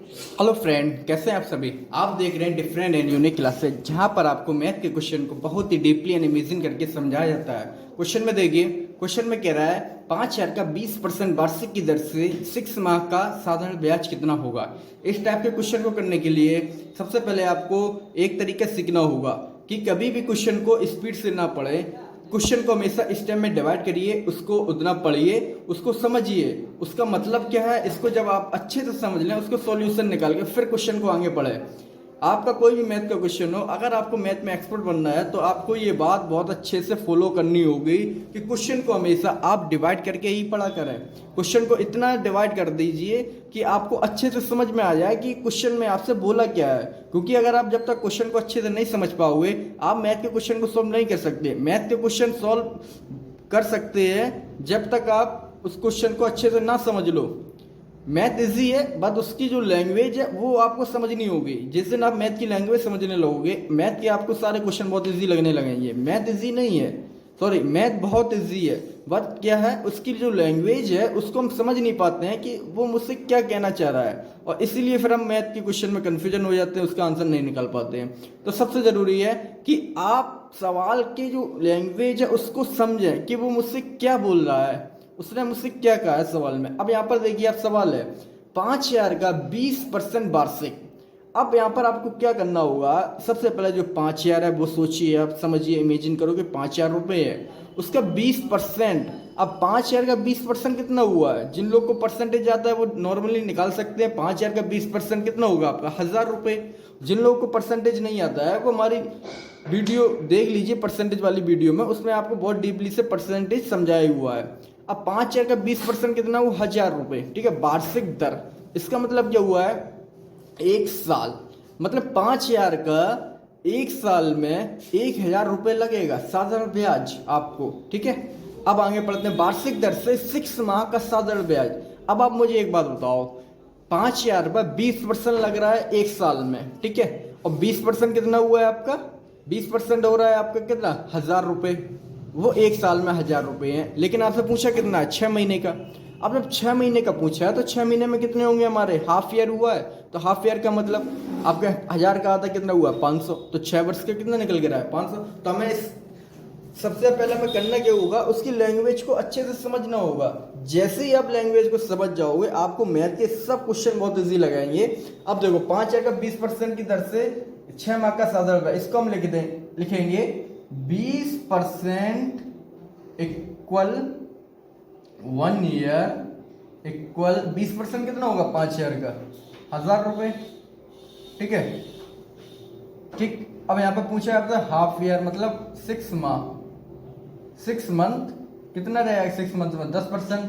Hello friend, कैसे हैं आप सभी। आप देख रहे हैं डिफरेंट एंड यूनिक क्लासेज, जहां पर आपको मैथ के क्वेश्चन को बहुत ही डीपली एंड इमेजिन करके समझाया जाता है। क्वेश्चन में देखिए, क्वेश्चन में कह रहा है 5,000 का 20% वार्षिक की दर से 6 माह का साधारण ब्याज कितना होगा। इस टाइप के क्वेश्चन को करने के लिए सबसे पहले आपको एक तरीका सीखना होगा कि कभी भी क्वेश्चन को स्पीड से ना पढ़े। क्वेश्चन को हमेशा स्टेप में डिवाइड करिए, उसको उतना पढ़िए, उसको समझिए, उसका मतलब क्या है, इसको जब आप अच्छे से समझ लें, उसको सॉल्यूशन निकाल के फिर क्वेश्चन को आगे पढ़ें। आपका कोई भी मैथ का क्वेश्चन हो, अगर आपको मैथ में एक्सपर्ट बनना है तो आपको ये बात बहुत अच्छे से फॉलो करनी होगी कि क्वेश्चन को हमेशा आप डिवाइड करके ही पढ़ा करें। क्वेश्चन को इतना डिवाइड कर दीजिए कि आपको अच्छे से समझ में आ जाए कि क्वेश्चन में आपसे बोला क्या है। क्योंकि अगर आप जब तक क्वेश्चन को अच्छे से नहीं समझ पाओगे, आप मैथ के क्वेश्चन को सॉल्व नहीं कर सकते। मैथ के क्वेश्चन सॉल्व कर सकते हैं जब तक आप उस क्वेश्चन को अच्छे से ना समझ लो। मैथ इजी है, बट उसकी जो लैंग्वेज है वो आपको समझनी होगी। जिस दिन आप मैथ की लैंग्वेज समझने लगोगे, मैथ के आपको सारे क्वेश्चन बहुत इजी लगने लगेंगे। मैथ इजी नहीं है, सॉरी, मैथ बहुत इजी है, बट क्या है, उसकी जो लैंग्वेज है उसको हम समझ नहीं पाते हैं कि वो मुझसे क्या कहना चाह रहा है, और इसीलिए फिर हम मैथ के क्वेश्चन में कन्फ्यूजन हो जाते हैं, उसका आंसर नहीं निकाल पाते हैं। तो सबसे ज़रूरी है कि आप सवाल की जो लैंग्वेज है उसको समझें कि वो मुझसे क्या बोल रहा है, उसने मुझसे क्या कहा है सवाल में। अब यहाँ पर देखिए, आप सवाल है 5,000 का 20% वार्षिक। अब यहाँ पर आपको क्या करना होगा, सबसे पहले जो 5,000 है वो सोचिए, आप समझिए, इमेजिन करो कि 5,000 रुपये है, उसका 20%। अब 5,000 का 20% कितना हुआ है, जिन लोग को परसेंटेज आता है वो नॉर्मली निकाल सकते हैं। 5,000 का 20% कितना होगा आपका, 1,000 रुपये। जिन लोगों को परसेंटेज नहीं आता है वो हमारी वीडियो देख लीजिए, परसेंटेज वाली वीडियो में, उसमें आपको बहुत डीपली से परसेंटेज समझाया हुआ है। अब 5,000 का 20% कितना हुआ, 1,000 रुपये, ठीक है, वार्षिक दर। इसका मतलब क्या हुआ है, एक साल, मतलब 5,000 का एक साल में 1,000 रुपये लगेगा साधारण ब्याज आपको, ठीक है। अब आगे पढ़ते हैं, वार्षिक दर से 6 माह का साधारण ब्याज। अब आप मुझे एक बात बताओ, 5,000 रुपये 20% लग रहा है एक साल में, ठीक है, और 20% कितना हुआ है आपका, 20% हो रहा है आपका कितना, 1,000 रुपये। वो एक साल में 1,000 रुपये हैं, लेकिन आपसे पूछा कितना है, 6 महीने का। अब जब 6 महीने का पूछा है तो 6 महीने में कितने होंगे हमारे, हाफ ईयर हुआ है, तो हाफ ईयर का मतलब आपका 1,000 का आता कितना हुआ, 500, तो 6 वर्ष का कितना निकल के रहा है, 500। तो हमें सबसे पहले हमें करना क्या होगा, उसकी लैंग्वेज को अच्छे से समझना होगा। जैसे ही आप लैंग्वेज को समझ जाओगे, आपको मैथ के सब क्वेश्चन बहुत इजी लगेंगे। अब देखो, 5,000 का 20% की दर से 6 माह का साधारण ब्याज, इसको हम लिखेंगे 20% इक्वल 1 ईयर इक्वल 20% कितना होगा 5,000 का, 1,000 रुपये, ठीक है, ठीक। अब यहाँ पे पूछा आपसे हाफ ईयर मतलब 6 माह, 6 मंथ कितना रहेगा, 6 मंथ में 10%,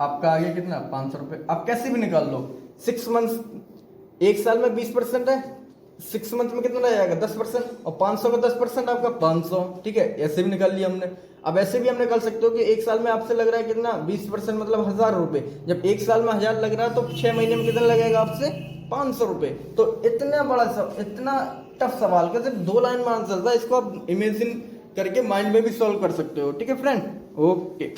आपका आ गया कितना, 500 रुपये। आप कैसे भी निकाल लो, 6 मंथ, एक साल में 20% है, 6 मंथ में कितना रहेगा 10%, और 500 का 10% आपका 500, ठीक है, ऐसे भी निकाल लिया हमने। अब ऐसे भी हम निकाल सकते हो कि एक साल में आपसे लग रहा है कितना, 20% मतलब 1,000 रुपये। जब एक साल में 1,000 लग रहा है तो 6 महीने में कितना लगेगा आपसे, 500 रुपये। तो इतना बड़ा इतना टफ सवाल का सिर्फ 2 लाइन में आंसर था, इसको आप इमेजिन करके माइंड में भी सॉल्व कर सकते हो, ठीक है फ्रेंड, ओके।